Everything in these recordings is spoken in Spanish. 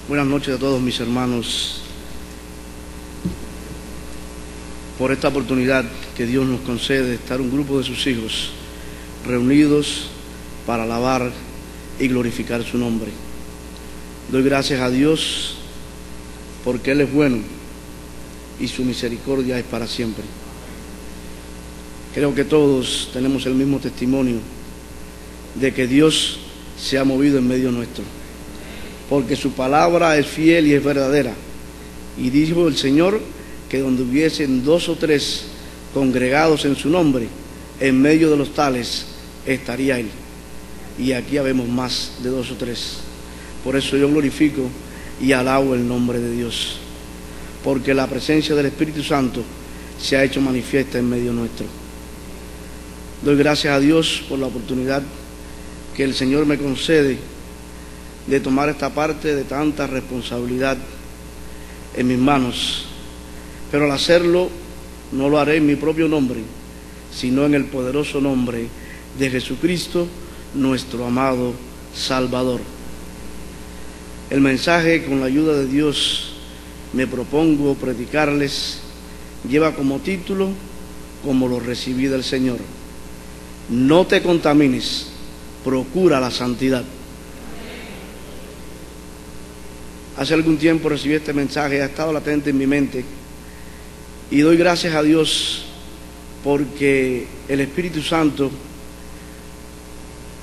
Buenas noches a todos mis hermanos, por esta oportunidad que Dios nos concede de estar un grupo de sus hijos reunidos para alabar y glorificar su nombre. Doy gracias a Dios porque Él es bueno y su misericordia es para siempre. Creo que todos tenemos el mismo testimonio de que Dios se ha movido en medio nuestro, porque su palabra es fiel y es verdadera. Y dijo el Señor que donde hubiesen 2 o 3 congregados en su nombre, en medio de los tales estaría Él. Y aquí habemos más de 2 o 3. Por eso yo glorifico y alabo el nombre de Dios, porque la presencia del Espíritu Santo se ha hecho manifiesta en medio nuestro. Doy gracias a Dios por la oportunidad que el Señor me concede de tomar esta parte de tanta responsabilidad en mis manos, pero al hacerlo no lo haré en mi propio nombre, sino en el poderoso nombre de Jesucristo, nuestro amado Salvador. El mensaje que con la ayuda de Dios me propongo predicarles lleva como título: como lo recibí del Señor. No te contamines, procura la santidad. Hace algún tiempo recibí este mensaje, ha estado latente en mi mente, y doy gracias a Dios porque el Espíritu Santo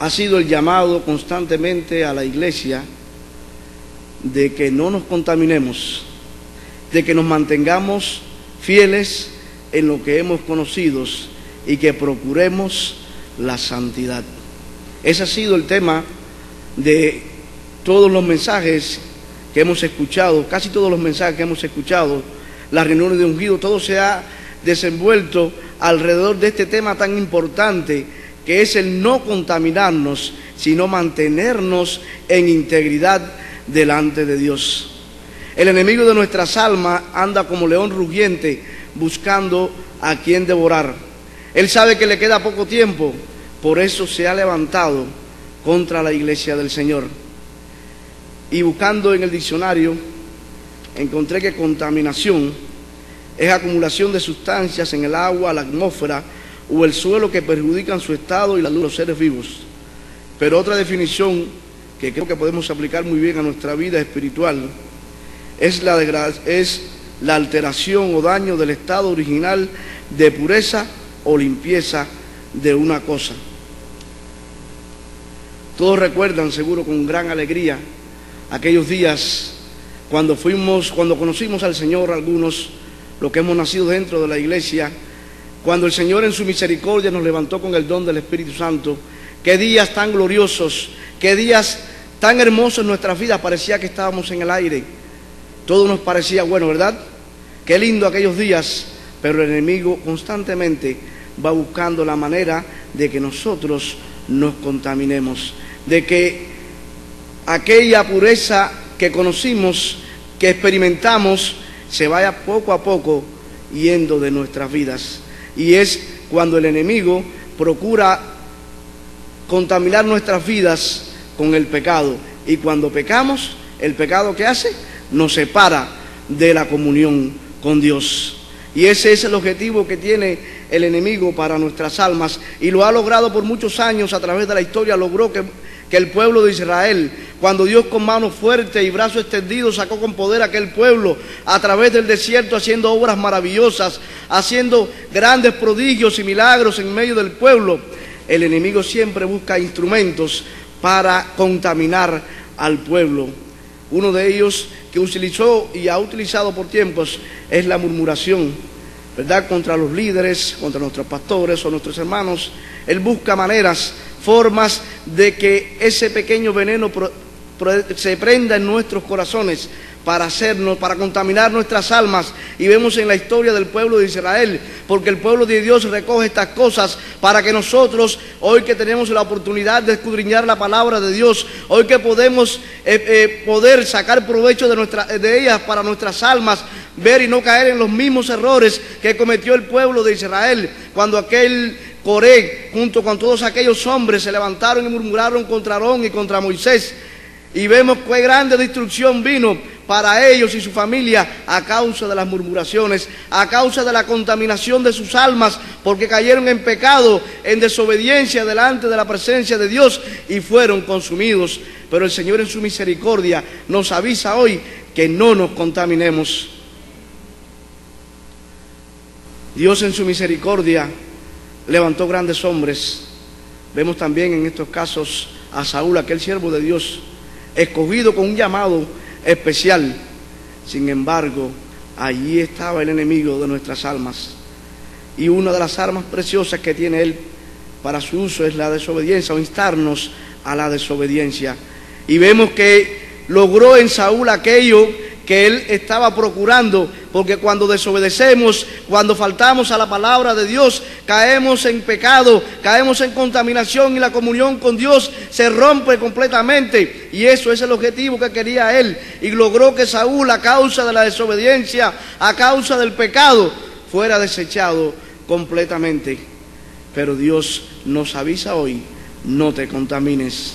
ha sido el llamado constantemente a la iglesia de que no nos contaminemos, de que nos mantengamos fieles en lo que hemos conocido y que procuremos la santidad. Ese ha sido el tema de todos los mensajes que hemos escuchado, casi todos los mensajes que hemos escuchado, las reuniones de ungido, todo se ha desenvuelto alrededor de este tema tan importante que es el no contaminarnos, sino mantenernos en integridad delante de Dios. El enemigo de nuestras almas anda como león rugiente buscando a quien devorar. Él sabe que le queda poco tiempo, por eso se ha levantado contra la iglesia del Señor. Y buscando en el diccionario, encontré que contaminación es acumulación de sustancias en el agua, la atmósfera o el suelo que perjudican su estado y la salud de los seres vivos. Pero otra definición que creo que podemos aplicar muy bien a nuestra vida espiritual es la alteración o daño del estado original de pureza o limpieza de una cosa. Todos recuerdan seguro con gran alegría aquellos días cuando conocimos al Señor, algunos, los que hemos nacido dentro de la iglesia, cuando el Señor en su misericordia nos levantó con el don del Espíritu Santo. Qué días tan gloriosos, qué días tan hermosos en nuestras vidas, parecía que estábamos en el aire. Todo nos parecía bueno, ¿verdad? Qué lindo aquellos días, pero el enemigo constantemente va buscando la manera de que nosotros nos contaminemos, de que aquella pureza que conocimos, que experimentamos, se vaya poco a poco yendo de nuestras vidas. Y es cuando el enemigo procura contaminar nuestras vidas con el pecado. Y cuando pecamos, el pecado ¿qué hace? Nos separa de la comunión con Dios. Y ese es el objetivo que tiene el enemigo para nuestras almas, y lo ha logrado por muchos años. A través de la historia logró que el pueblo de Israel, cuando Dios con mano fuerte y brazo extendido sacó con poder a aquel pueblo a través del desierto, haciendo obras maravillosas, haciendo grandes prodigios y milagros en medio del pueblo, el enemigo siempre busca instrumentos para contaminar al pueblo. Uno de ellos que utilizó y ha utilizado por tiempos es la murmuración, ¿verdad?, contra los líderes, contra nuestros pastores o nuestros hermanos. Él busca maneras, formas de que ese pequeño veneno se prenda en nuestros corazones para contaminar nuestras almas. Y vemos en la historia del pueblo de Israel, porque el pueblo de Dios recoge estas cosas para que nosotros, hoy que tenemos la oportunidad de escudriñar la palabra de Dios, hoy que podemos poder sacar provecho de ellas para nuestras almas, ver y no caer en los mismos errores que cometió el pueblo de Israel, cuando aquel Coré, junto con todos aquellos hombres, se levantaron y murmuraron contra Aarón y contra Moisés. Y vemos qué grande destrucción vino para ellos y su familia a causa de las murmuraciones, a causa de la contaminación de sus almas, porque cayeron en pecado, en desobediencia delante de la presencia de Dios y fueron consumidos. Pero el Señor en su misericordia nos avisa hoy que no nos contaminemos. Dios en su misericordia levantó grandes hombres. Vemos también en estos casos a Saúl, aquel siervo de Dios, escogido con un llamado especial. Sin embargo, allí estaba el enemigo de nuestras almas. Y una de las armas preciosas que tiene él para su uso es la desobediencia, o instarnos a la desobediencia. Y vemos que logró en Saúl aquello que él estaba procurando, porque cuando desobedecemos, cuando faltamos a la palabra de Dios, caemos en pecado, caemos en contaminación y la comunión con Dios se rompe completamente. Y eso es el objetivo que quería él. Y logró que Saúl, a causa de la desobediencia, a causa del pecado, fuera desechado completamente. Pero Dios nos avisa hoy: no te contamines.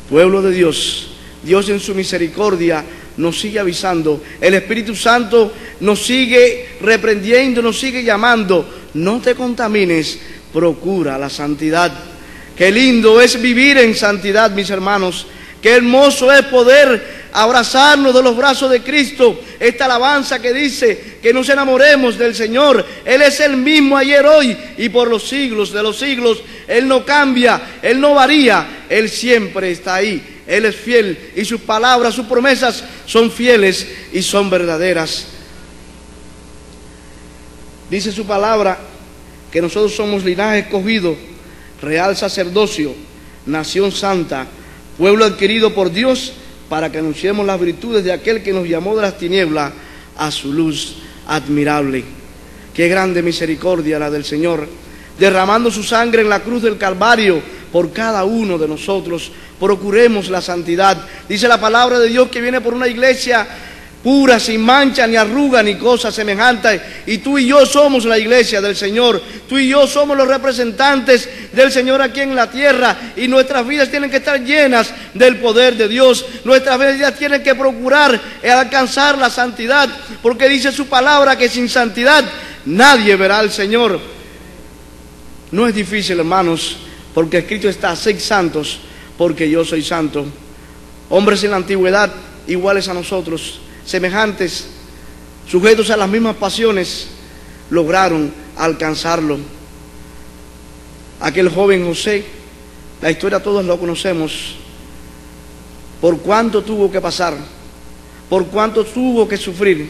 Pueblo de Dios, Dios en su misericordia nos sigue avisando. El Espíritu Santo nos sigue reprendiendo, nos sigue llamando: no te contamines, procura la santidad. Qué lindo es vivir en santidad, mis hermanos. Qué hermoso es poder abrazarnos de los brazos de Cristo. Esta alabanza que dice que nos enamoremos del Señor. Él es el mismo ayer, hoy y por los siglos de los siglos. Él no cambia, Él no varía, Él siempre está ahí. Él es fiel y sus palabras, sus promesas son fieles y son verdaderas. Dice su palabra que nosotros somos linaje escogido, real sacerdocio, nación santa, pueblo adquirido por Dios, para que anunciemos las virtudes de aquel que nos llamó de las tinieblas a su luz admirable. Qué grande misericordia la del Señor, derramando su sangre en la cruz del Calvario por cada uno de nosotros. Procuremos la santidad. Dice la palabra de Dios que viene por una iglesia pura, sin mancha, ni arruga, ni cosa semejante. Y tú y yo somos la iglesia del Señor. Tú y yo somos los representantes del Señor aquí en la tierra. Y nuestras vidas tienen que estar llenas del poder de Dios. Nuestras vidas tienen que procurar alcanzar la santidad, porque dice su palabra que sin santidad nadie verá al Señor. No es difícil, hermanos, porque escrito está: sed santos, porque yo soy santo. Hombres en la antigüedad iguales a nosotros, semejantes, sujetos a las mismas pasiones, lograron alcanzarlo. Aquel joven José, la historia todos lo conocemos, por cuánto tuvo que pasar, por cuánto tuvo que sufrir,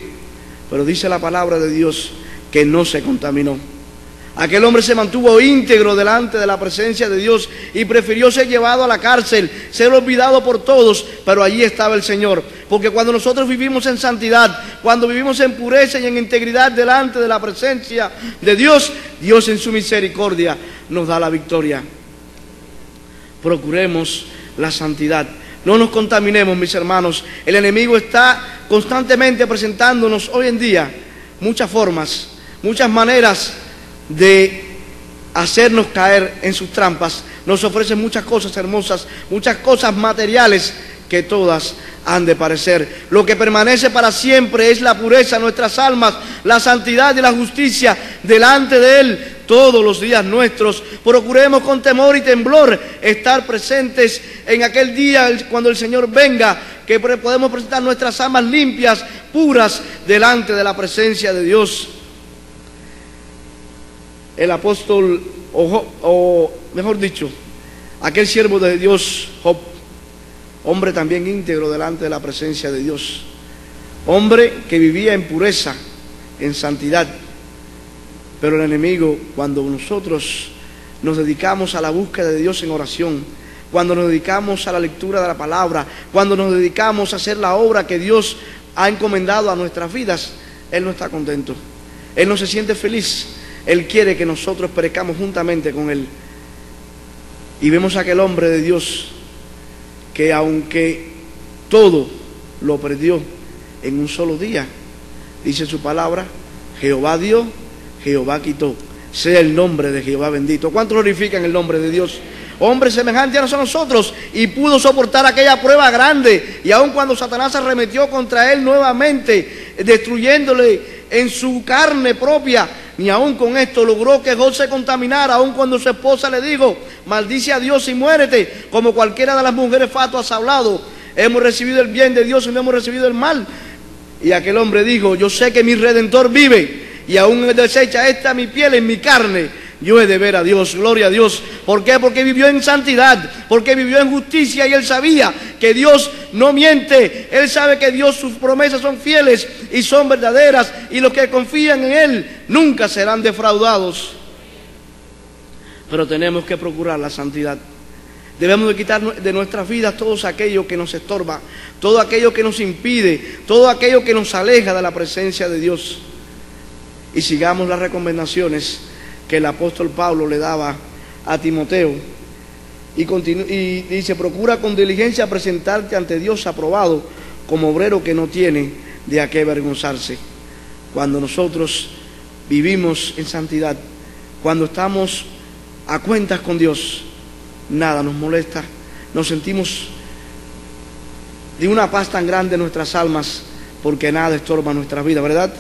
pero dice la palabra de Dios que no se contaminó. Aquel hombre se mantuvo íntegro delante de la presencia de Dios y prefirió ser llevado a la cárcel, ser olvidado por todos, pero allí estaba el Señor. Porque cuando nosotros vivimos en santidad, cuando vivimos en pureza y en integridad delante de la presencia de Dios, Dios en su misericordia nos da la victoria. Procuremos la santidad. No nos contaminemos, mis hermanos. El enemigo está constantemente presentándonos hoy en día muchas formas, muchas maneras de hacernos caer en sus trampas. Nos ofrecen muchas cosas hermosas, muchas cosas materiales, que todas han de perecer. Lo que permanece para siempre es la pureza de nuestras almas, la santidad y la justicia delante de Él todos los días nuestros. Procuremos con temor y temblor estar presentes en aquel día cuando el Señor venga, que podemos presentar nuestras almas limpias, puras, delante de la presencia de Dios. El apóstol, o mejor dicho, aquel siervo de Dios, Job, hombre también íntegro delante de la presencia de Dios, hombre que vivía en pureza, en santidad. Pero el enemigo, cuando nosotros nos dedicamos a la búsqueda de Dios en oración, cuando nos dedicamos a la lectura de la palabra, cuando nos dedicamos a hacer la obra que Dios ha encomendado a nuestras vidas, Él no está contento, Él no se siente feliz. Él quiere que nosotros perezcamos juntamente con Él. Y vemos a aquel hombre de Dios que, aunque todo lo perdió en un solo día, dice su palabra: Jehová dio, Jehová quitó, sea el nombre de Jehová bendito. ¿Cuántos glorifican el nombre de Dios? hombre semejante a nosotros, y pudo soportar aquella prueba grande. Y aun cuando Satanás arremetió contra él nuevamente, destruyéndole en su carne propia, ni aun con esto logró que Job se contaminara, aun cuando su esposa le dijo: maldice a Dios y muérete, como cualquiera de las mujeres fatuas ha hablado. Hemos recibido el bien de Dios y no hemos recibido el mal. Y aquel hombre dijo: yo sé que mi Redentor vive, y aún desecha esta mi piel en mi carne, yo he de ver a Dios. Gloria a Dios. ¿Por qué? Porque vivió en santidad, porque vivió en justicia, y él sabía que Dios no miente. Él sabe que Dios, sus promesas son fieles y son verdaderas, y los que confían en Él nunca serán defraudados. Pero tenemos que procurar la santidad. Debemos de quitar de nuestras vidas todo aquello que nos estorba, todo aquello que nos impide, todo aquello que nos aleja de la presencia de Dios. Y sigamos las recomendaciones que el apóstol Pablo le daba a Timoteo. Y dice: procura con diligencia presentarte ante Dios aprobado, como obrero que no tiene de a qué avergonzarse. Cuando nosotros vivimos en santidad, cuando estamos a cuentas con Dios, nada nos molesta, nos sentimos de una paz tan grande en nuestras almas, porque nada estorba nuestras vidas, ¿verdad?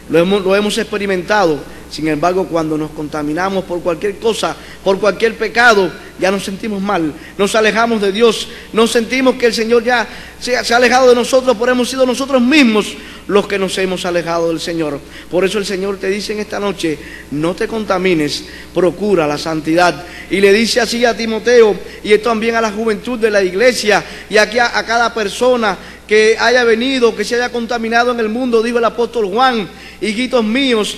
Lo hemos experimentado. Sin embargo, cuando nos contaminamos por cualquier cosa, por cualquier pecado, ya nos sentimos mal, nos alejamos de Dios, nos sentimos que el Señor ya se ha alejado de nosotros, pero hemos sido nosotros mismos los que nos hemos alejado del Señor. Por eso el Señor te dice en esta noche: no te contamines, procura la santidad. Y le dice así a Timoteo, y esto también a la juventud de la iglesia, y aquí a cada persona que haya venido, que se haya contaminado en el mundo. Dijo el apóstol Juan: hijitos míos,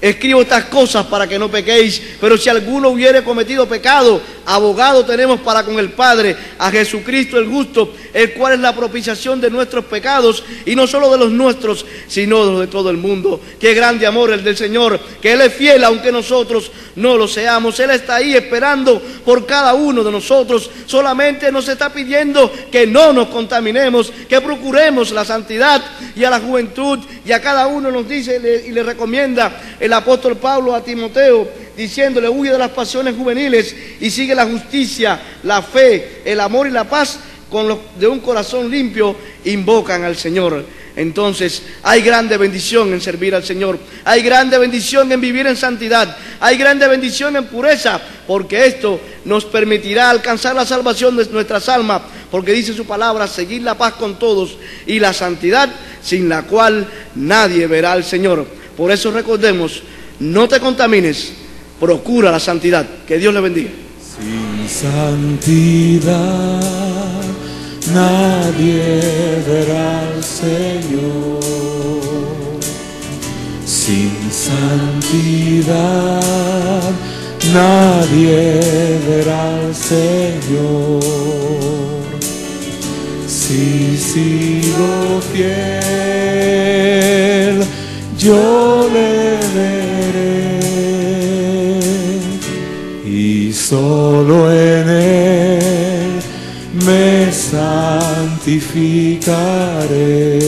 escribo estas cosas para que no pequéis, pero si alguno hubiere cometido pecado, abogado tenemos para con el Padre, a Jesucristo el justo, el cual es la propiciación de nuestros pecados, y no solo de los nuestros, sino de los de todo el mundo. Qué grande amor el del Señor, que Él es fiel aunque nosotros no lo seamos. Él está ahí esperando por cada uno de nosotros. Solamente nos está pidiendo que no nos contaminemos, que procuremos la santidad. Y a la juventud y a cada uno nos dice y le recomienda el apóstol Pablo a Timoteo, diciéndole: huye de las pasiones juveniles y sigue la justicia, la fe, el amor y la paz, con los de un corazón limpio invocan al Señor. Entonces hay grande bendición en servir al Señor, hay grande bendición en vivir en santidad, hay grande bendición en pureza, porque esto nos permitirá alcanzar la salvación de nuestras almas, porque dice su palabra: seguir la paz con todos y la santidad, sin la cual nadie verá al Señor. Por eso recordemos: no te contamines, procura la santidad. Que Dios le bendiga. Sin santidad nadie verá al Señor. Sin santidad nadie verá al Señor. Si sigo fiel, yo le veré, y solo en Él me santificaré.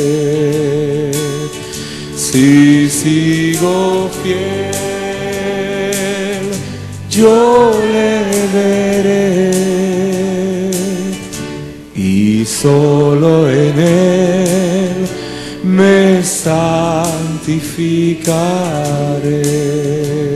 Si sigo fiel, yo le veré, y solo en Él me santificaré.